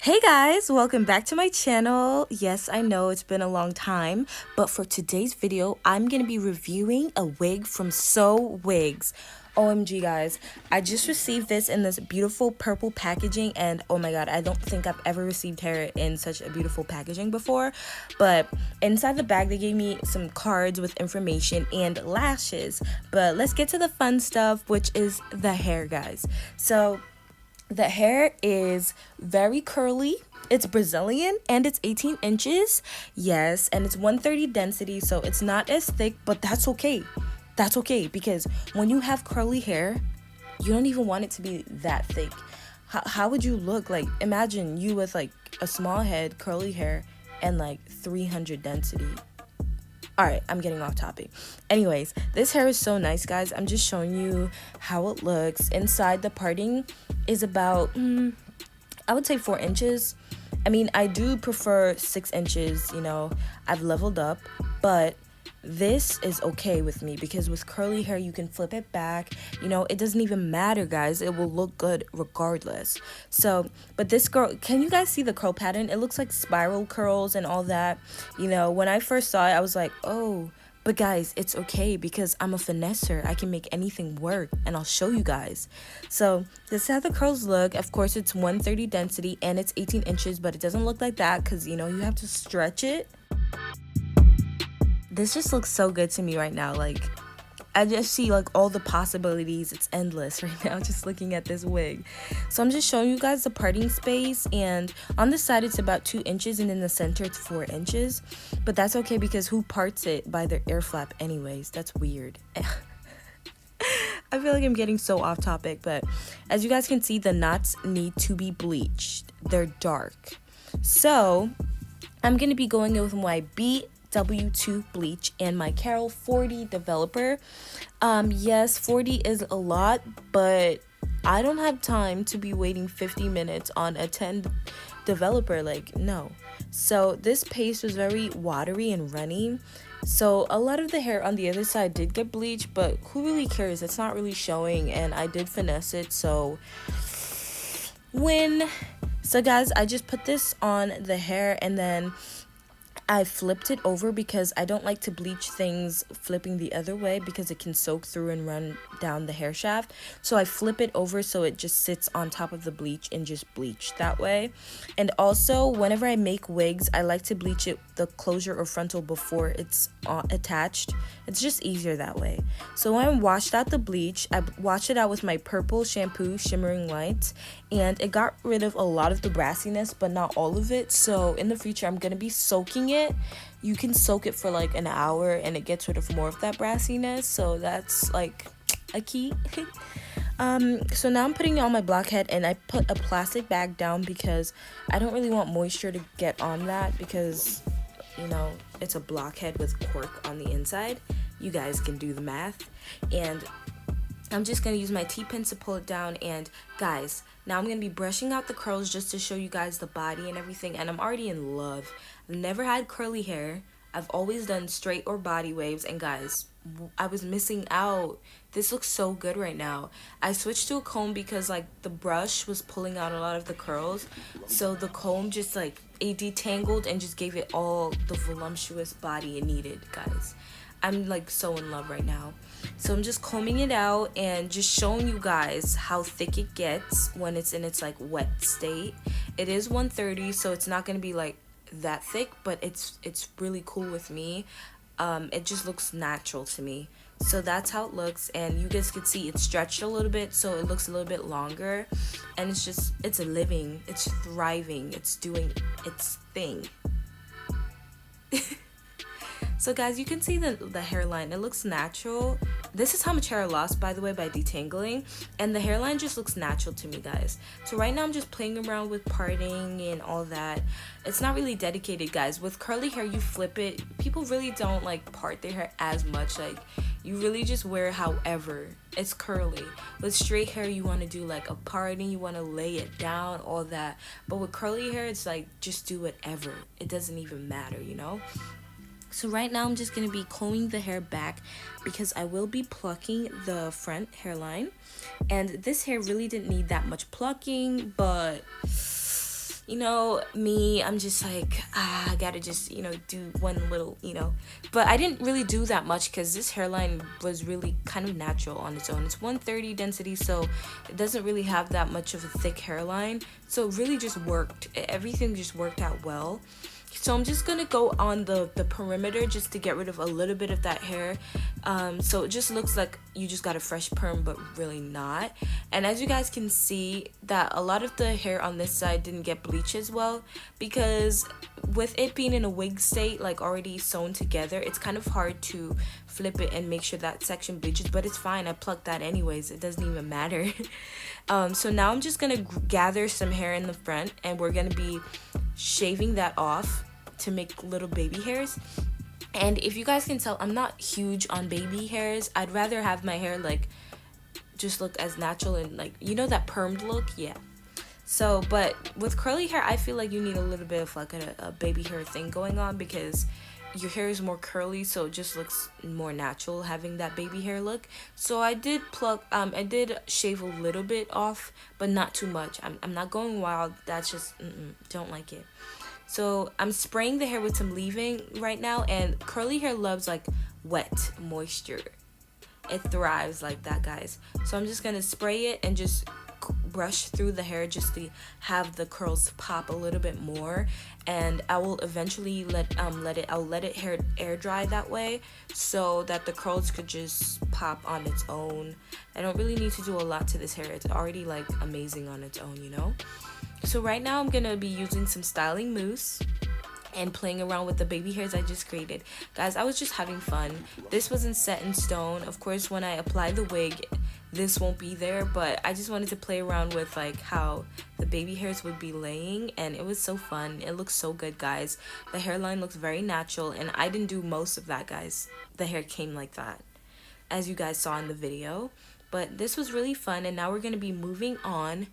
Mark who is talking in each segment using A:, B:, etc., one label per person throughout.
A: Hey guys, welcome back to my channel. Yes, I know it's been a long time, but for today's video, I'm going to be reviewing a wig from SOWIGS. OMG guys, I just received this in this beautiful purple packaging and oh my god, I don't think I've ever received hair in such a beautiful packaging before. But inside the bag, they gave me some cards with information and lashes. But let's get to the fun stuff, which is the hair, guys. So the hair is very curly. It's Brazilian and it's 18 inches. Yes, and it's 130 density, so it's not as thick, but that's okay. That's okay because when you have curly hair, you don't even want it to be that thick. How would you look? Like, imagine you with like a small head, curly hair, and like 300 density. Alright, I'm getting off topic. Anyways, this hair is so nice, guys. I'm just showing you how it looks. Inside, the parting is about, I would say 4 inches. I mean, I do prefer 6 inches, you know. I've leveled up, but this is okay with me because with curly hair, you can flip it back. You know, it doesn't even matter, guys. It will look good regardless. So, but this girl, can you guys see the curl pattern? It looks like spiral curls and all that. You know, when I first saw it, I was like, oh, but guys, it's okay because I'm a finesser. I can make anything work and I'll show you guys. So this is how the curls look. Of course, it's 130 density and it's 18 inches, but it doesn't look like that because, you know, you have to stretch it. This just looks so good to me right now. Like, I just see like all the possibilities. It's endless right now just looking at this wig. So I'm just showing you guys the parting space, and on the side it's about 2 inches and in the center it's 4 inches, but that's okay because who parts it by their ear flap anyways? That's weird. I feel like I'm getting so off topic, but as you guys can see, the knots need to be bleached. They're dark. So I'm gonna be going with my W2 bleach and my Carol 40 developer. Yes, 40 is a lot, but I don't have time to be waiting 50 minutes on a 10 developer, like, no. So this paste was very watery and runny, so a lot of the hair on the other side did get bleached, but who really cares? It's not really showing, and I did finesse it, so win. So guys, I just put this on the hair and then I flipped it over because I don't like to bleach things flipping the other way because it can soak through and run down the hair shaft. So I flip it over so it just sits on top of the bleach and just bleach that way. And also, whenever I make wigs, I like to bleach it the closure or frontal before it's attached. It's just easier that way. So when I washed out the bleach, I washed it out with my purple shampoo, Shimmering Light, and it got rid of a lot of the brassiness, but not all of it. So in the future, I'm gonna be soaking it. You can soak it for like an hour and it gets rid of more of that brassiness, so that's like a key. So now I'm putting it on my blockhead, and I put a plastic bag down because I don't really want moisture to get on that because, you know, it's a blockhead with cork on the inside. You guys can do the math. And I'm just going to use my T-pins to pull it down. And guys, now I'm going to be brushing out the curls just to show you guys the body and everything. And I'm already in love. I've never had curly hair. I've always done straight or body waves. And guys, I was missing out. This looks so good right now. I switched to a comb because like the brush was pulling out a lot of the curls. So the comb just like it detangled and just gave it all the voluptuous body it needed, guys. I'm like so in love right now. So I'm just combing it out and just showing you guys how thick it gets when it's in its like wet state. It is 130, so it's not going to be like that thick, but it's really cool with me. It just looks natural to me. So that's how it looks, and you guys can see it's stretched a little bit, so it looks a little bit longer, and it's living, it's thriving, it's doing its thing. So guys, you can see the hairline. It looks natural. This is how much hair I lost, by the way, by detangling. And the hairline just looks natural to me, guys. So right now I'm just playing around with parting and all that. It's not really dedicated, guys. With curly hair, you flip it. People really don't like part their hair as much. Like, you really just wear however. It's curly. With straight hair, you want to do like a parting. You want to lay it down, all that. But with curly hair, it's like just do whatever. It doesn't even matter, you know? So right now I'm just going to be combing the hair back because I will be plucking the front hairline. And this hair really didn't need that much plucking, but you know, me, I'm just like, I gotta just, you know, do one little, you know. But I didn't really do that much because this hairline was really kind of natural on its own. It's 130 density, so it doesn't really have that much of a thick hairline. So it really just worked. Everything just worked out well. So I'm just gonna go on the perimeter just to get rid of a little bit of that hair. So it just looks like you just got a fresh perm, but really not. And as you guys can see, that a lot of the hair on this side didn't get bleached as well, because with it being in a wig state, like already sewn together, it's kind of hard to flip it and make sure that section bleaches. But it's fine, I plucked that anyways, it doesn't even matter. So now I'm just gonna gather some hair in the front, and we're gonna be shaving that off to make little baby hairs. And if you guys can tell, I'm not huge on baby hairs. I'd rather have my hair like just look as natural and like, you know, that permed look. Yeah. So but with curly hair, I feel like you need a little bit of like a baby hair thing going on, because your hair is more curly, so it just looks more natural having that baby hair look. So I did I did shave a little bit off, but not too much. I'm not going wild. That's just don't like it. So I'm spraying the hair with some leave-in right now, and curly hair loves like wet moisture. It thrives like that, guys. So I'm just gonna spray it and just brush through the hair just to have the curls pop a little bit more. And I will eventually let it air dry that way, so that the curls could just pop on its own. I don't really need to do a lot to this hair. It's already like amazing on its own, you know. So right now I'm gonna be using some styling mousse and playing around with the baby hairs I just created. Guys, I was just having fun. This wasn't set in stone. Of course, when I apply the wig, this won't be there, but I just wanted to play around with like how the baby hairs would be laying, and it was so fun. It looks so good, guys. The hairline looks very natural, and I didn't do most of that, guys. The hair came like that, as you guys saw in the video. But this was really fun, and now we're gonna be moving on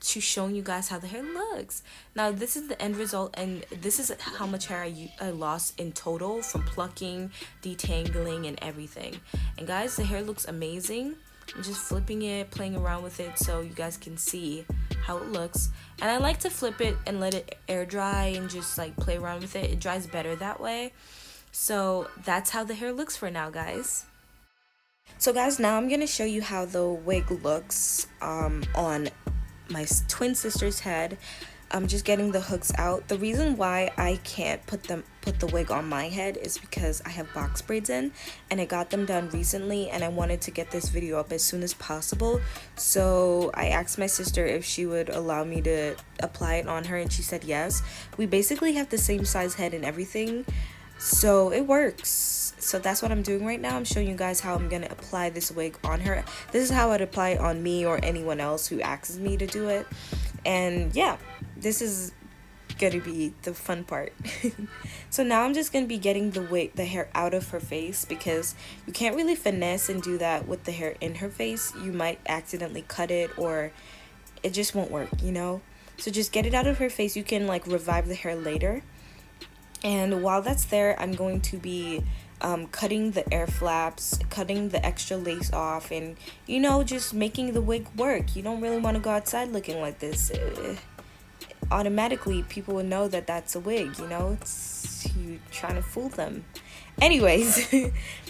A: to showing you guys how the hair looks. Now this is the end result, and this is how much hair I lost in total from plucking, detangling, and everything. And guys, the hair looks amazing. I'm just flipping it, playing around with it so you guys can see how it looks. And I like to flip it and let it air dry and just like play around with it. It dries better that way. So that's how the hair looks for now, guys. So guys, now I'm gonna show you how the wig looks on my twin sister's head. I'm just getting the hooks out. The reason why I can't put the wig on my head is because I have box braids in, and I got them done recently, and I wanted to get this video up as soon as possible. So I asked my sister if she would allow me to apply it on her, and she said yes. We basically have the same size head and everything, so it works. So that's what I'm doing right now. I'm showing you guys how I'm gonna apply this wig on her. This is how I'd apply it on me or anyone else who asks me to do it. And yeah, this is gonna be the fun part. So now I'm just gonna be getting the hair out of her face, because you can't really finesse and do that with the hair in her face. You might accidentally cut it, or it just won't work, you know. So just get it out of her face. You can like revive the hair later. And while that's there, I'm going to be cutting the air flaps, cutting the extra lace off, and you know, just making the wig work. You don't really want to go outside looking like this. Automatically people will know that that's a wig, you know. It's you trying to fool them. Anyways,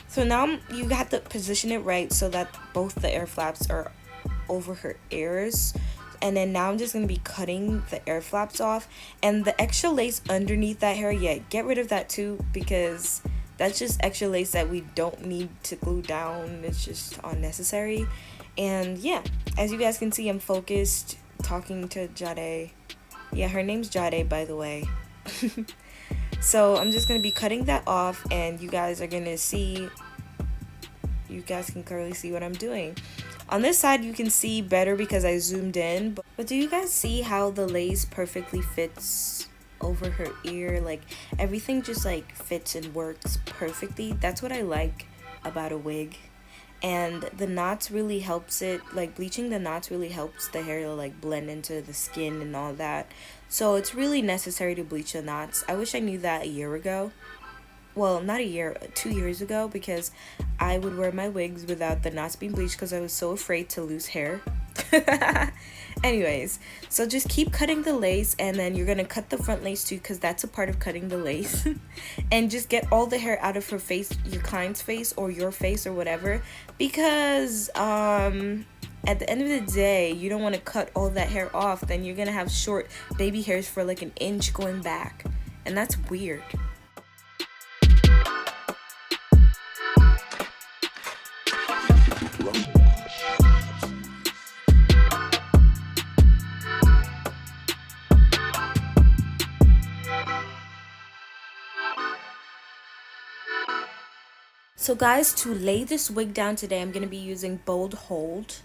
A: so now you have to position it right so that both the air flaps are over her ears. And then now I'm just going to be cutting the air flaps off. And the extra lace underneath that hair, yeah, get rid of that too, because that's just extra lace that we don't need to glue down. It's just unnecessary. And yeah, as you guys can see, I'm focused, talking to Jada. Yeah, her name's Jada, by the way. So I'm just going to be cutting that off, and you guys are going to see, you guys can clearly see what I'm doing. On this side you can see better because I zoomed in, but do you guys see how the lace perfectly fits over her ear? Like everything just like fits and works perfectly. That's what I like about a wig. And the knots really helps it, like bleaching the knots really helps the hair to like blend into the skin and all that. So it's really necessary to bleach the knots. I wish I knew that a year ago. Well, not a year, 2 years ago, because I would wear my wigs without the knots being bleached because I was so afraid to lose hair. Anyways, so just keep cutting the lace, and then you're gonna cut the front lace too, because that's a part of cutting the lace. And just get all the hair out of her face, your client's face or your face or whatever, because at the end of the day, you don't want to cut all that hair off. Then you're gonna have short baby hairs for like an inch going back, and that's weird. So guys, to lay this wig down today, I'm going to be using Bold Hold.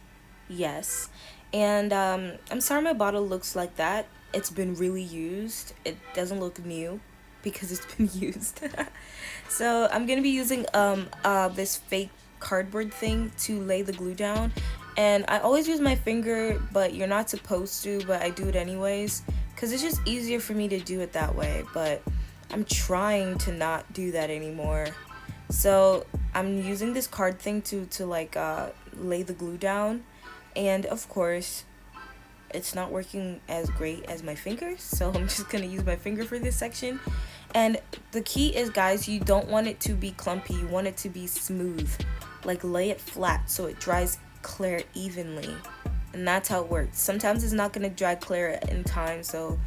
A: Yes. And I'm sorry my bottle looks like that. It's been really used. It doesn't look new because it's been used. So I'm going to be using this fake cardboard thing to lay the glue down. And I always use my finger, but you're not supposed to, but I do it anyways, because it's just easier for me to do it that way. But I'm trying to not do that anymore. So I'm using this card thing to like lay the glue down, and of course it's not working as great as my fingers, so I'm just gonna use my finger for this section. And the key is, guys, you don't want it to be clumpy, you want it to be smooth. Like, lay it flat so it dries clear evenly, and that's how it works. Sometimes it's not gonna dry clear in time, so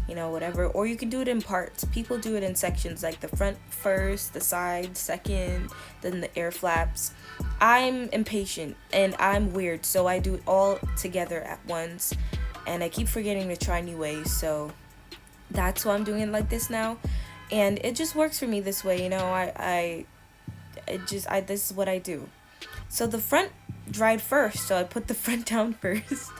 A: you know, whatever. Or you can do it in parts. People do it in sections, like the front first, the side second, then the air flaps. I'm impatient and I'm weird, so I do it all together at once, and I keep forgetting to try new ways, so that's why I'm doing it like this now. And it just works for me this way, you know. This is what I do. So the front dried first, so I put the front down first,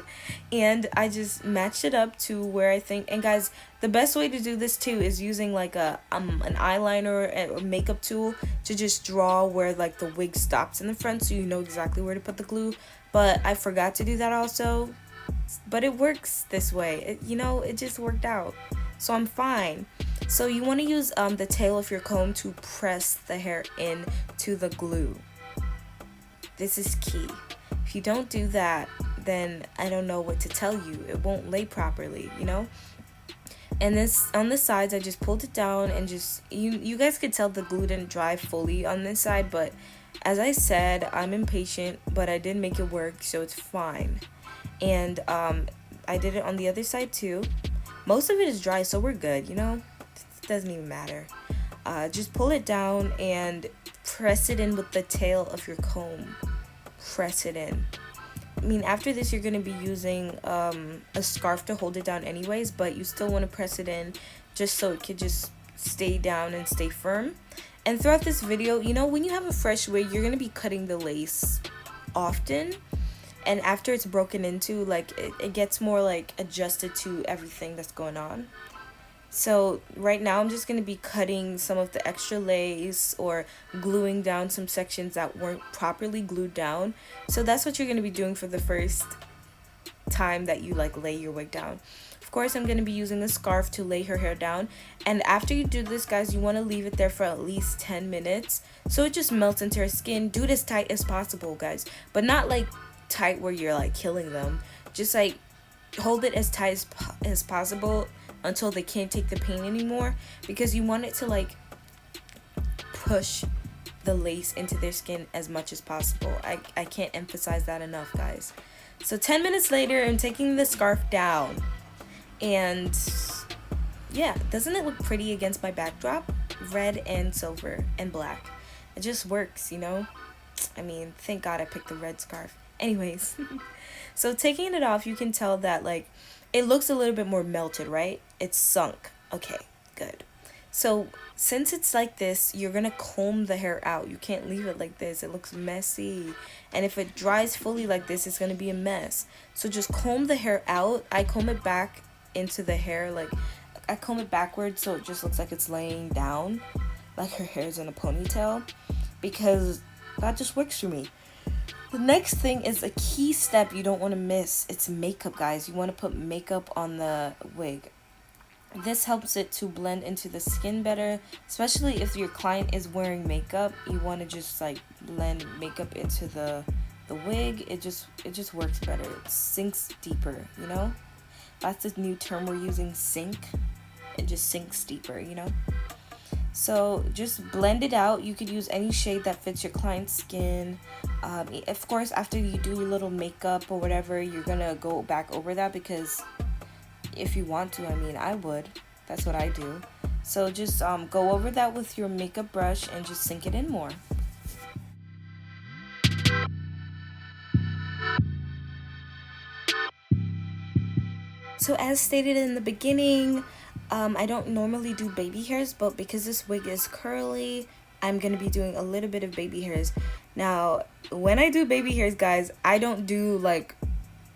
A: and I just matched it up to where I think. And guys, the best way to do this too is using like an eyeliner or makeup tool to just draw where like the wig stops in the front, so you know exactly where to put the glue. But I forgot to do that also, but it works this way. It just worked out, so I'm fine. So you want to use the tail of your comb to press the hair in to the glue. This is key. If you don't do that, then I don't know what to tell you. It won't lay properly, you know? And this, on the sides, I just pulled it down, and just, you guys could tell the glue didn't dry fully on this side, but as I said, I'm impatient, but I did make it work, so it's fine. And I did it on the other side too. Most of it is dry, so we're good, you know? It doesn't even matter. Just pull it down and press it in with the tail of your comb. Press it in. I mean, after this, you're going to be using a scarf to hold it down anyways, but you still want to press it in just so it could just stay down and stay firm. And throughout this video, you know, when you have a fresh wig, you're going to be cutting the lace often. And after it's broken into, like, it gets more, like, adjusted to everything that's going on. So right now I'm just going to be cutting some of the extra lace or gluing down some sections that weren't properly glued down. So that's what you're going to be doing for the first time that you like lay your wig down. Of course, I'm going to be using a scarf to lay her hair down. And after you do this, guys, you want to leave it there for at least 10 minutes so it just melts into her skin. Do it as tight as possible, guys, but not like tight where you're like killing them. Just like hold it as tight as possible until they can't take the pain anymore, because you want it to like push the lace into their skin as much as possible. I can't emphasize that enough, guys. So 10 minutes later, I'm taking the scarf down, and yeah, doesn't it look pretty against my backdrop? Red and silver and black. It just works, you know? I mean, thank God I picked the red scarf. Anyways, so taking it off, you can tell that like it looks a little bit more melted, right? It's sunk. Okay, good. So since it's like this, you're gonna comb the hair out. You can't leave it like this. It looks messy. And if it dries fully like this, it's gonna be a mess. So just comb the hair out. I comb it back into the hair, like I comb it backwards so it just looks like it's laying down, like her hair's in a ponytail, because that just works for me. The next thing is a key step you don't want to miss. It's makeup, guys. You want to put makeup on the wig. This helps it to blend into the skin better, especially if your client is wearing makeup. You want to just like blend makeup into the the wig, it just works better. It sinks deeper, you know? That's the new term we're using, sink. It just sinks deeper, you know? So just blend it out. You could use any shade that fits your client's skin. Of course, after you do your little makeup or whatever, you're gonna go back over that, because if you want to, I mean, I would. That's what I do. So just go over that with your makeup brush and just sink it in more. So as stated in the beginning, I don't normally do baby hairs, but because this wig is curly, I'm going to be doing a little bit of baby hairs. Now, when I do baby hairs, guys, I don't do like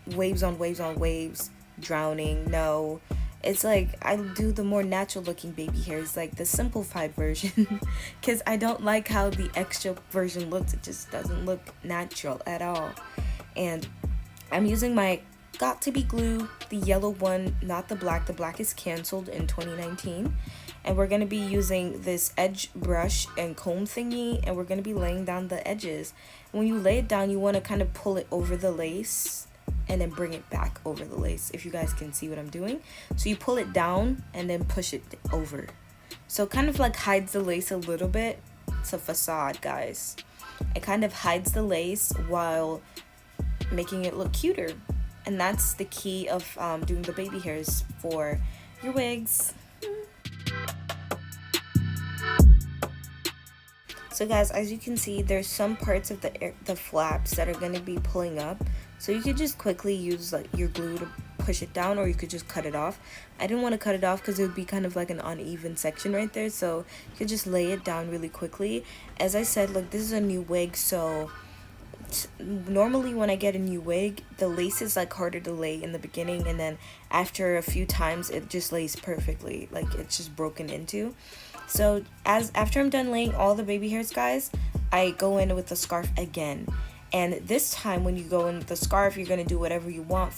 A: waves on waves on waves, drowning. No, it's like I do the more natural looking baby hairs, like the simplified version, because I don't like how the extra version looks. It just doesn't look natural at all. And I'm using my Got To Be glue, the yellow one, not the black. The black is canceled in 2019. And we're going to be using this edge brush and comb thingy, and we're going to be laying down the edges. When you lay it down, you want to kind of pull it over the lace and then bring it back over the lace, if you guys can see what I'm doing. So you pull it down and then push it over. So it kind of like hides the lace a little bit. It's a facade, guys. It kind of hides the lace while making it look cuter. And that's the key of doing the baby hairs for your wigs. So guys, as you can see, there's some parts of the flaps that are going to be pulling up. So you could just quickly use like your glue to push it down, or you could just cut it off. I didn't want to cut it off because it would be kind of like an uneven section right there. So you could just lay it down really quickly. As I said, like, this is a new wig, so normally when I get a new wig, the lace is like harder to lay in the beginning, and then after a few times it just lays perfectly, like it's just broken into. So after I'm done laying all the baby hairs, guys, I go in with the scarf again. And this time when you go in with the scarf, you're going to do whatever you want.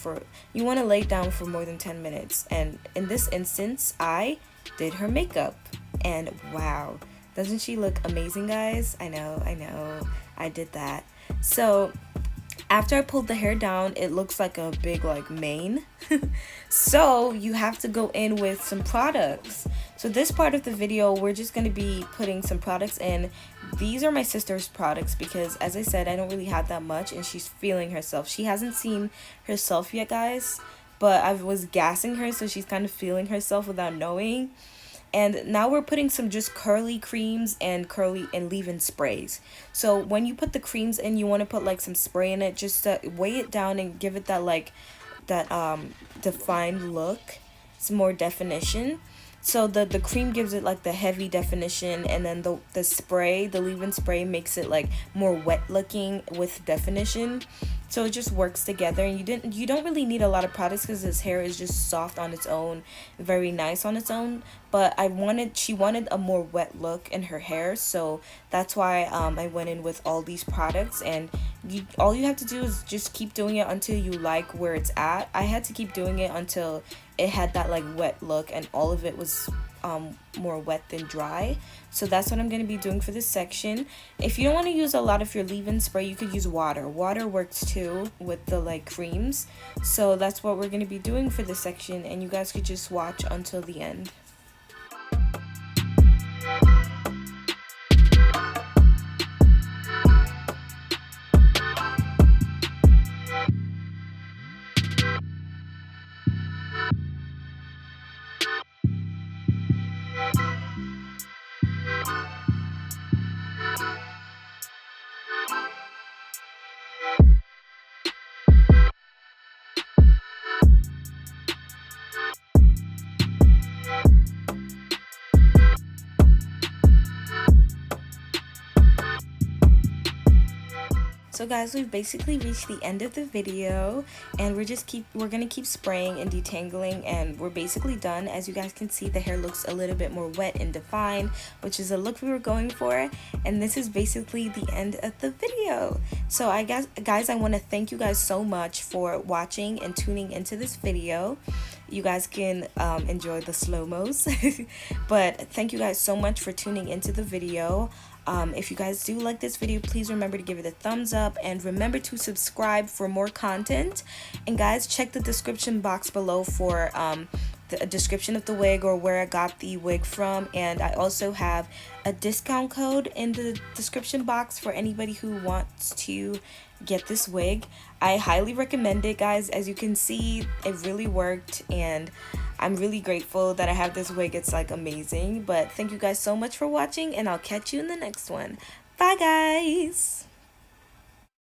A: You want to lay it down for more than 10 minutes. And in this instance, I did her makeup, and wow, doesn't she look amazing, guys? I know, I did that. So after I pulled the hair down, it looks like a big like mane. So you have to go in with some products. So this part of the video, we're just going to be putting some products in. These are my sister's products because, as I said, I don't really have that much, and she's feeling herself. She hasn't seen herself yet, guys, but I was gassing her, so she's kind of feeling herself without knowing. And now we're putting some just curly creams and leave-in sprays. So when you put the creams in, you want to put like some spray in it just to weigh it down and give it that defined look, some more definition. So the cream gives it like the heavy definition, and then the spray, the leave-in spray, makes it like more wet looking with definition. So it just works together, and you don't really need a lot of products because this hair is just soft on its own, very nice on its own. But she wanted a more wet look in her hair, so that's why I went in with all these products. And all you have to do is just keep doing it until you like where it's at. I had to keep doing it until it had that like wet look, and all of it was more wet than dry. So that's what I'm going to be doing for this section. If you don't want to use a lot of your leave-in spray, you could use water. Water works too with the like creams. So that's what we're going to be doing for this section, and you guys could just watch until the end. So guys, we've basically reached the end of the video, and we're gonna keep spraying and detangling, and we're basically done. As you guys can see, the hair looks a little bit more wet and defined, which is a look we were going for. And this is basically the end of the video. So I guess, guys, I want to thank you guys so much for watching and tuning into this video. You guys can enjoy the slow-mos. But thank you guys so much for tuning into the video. If you guys do like this video, please remember to give it a thumbs up and remember to subscribe for more content. And guys, check the description box below for the description of the wig or where I got the wig from. And I also have a discount code in the description box for anybody who wants to get this wig. I highly recommend it, guys. As you can see, it really worked, and I'm really grateful that I have this wig. It's like amazing. But thank you guys so much for watching, and I'll catch you in the next one. Bye, guys.